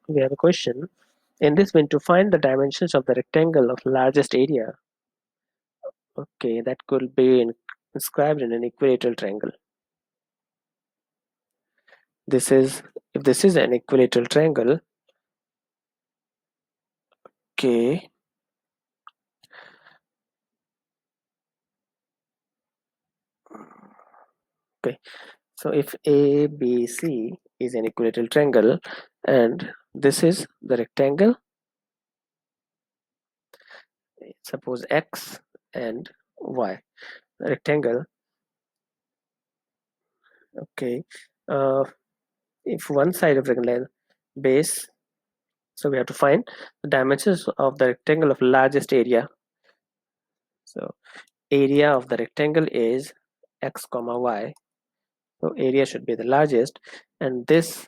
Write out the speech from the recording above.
we have a question. In this one, to find the dimensions of the rectangle of largest area. Okay, that could be inscribed in an equilateral triangle. This is, if this is an equilateral triangle, okay, okay. So if ABC is an equilateral triangle and this is the rectangle, suppose X and Y, the rectangle, okay. If one side of the rectangle base, so we have to find the dimensions of the rectangle of largest area. So area of the rectangle is X comma Y. So area should be the largest, and this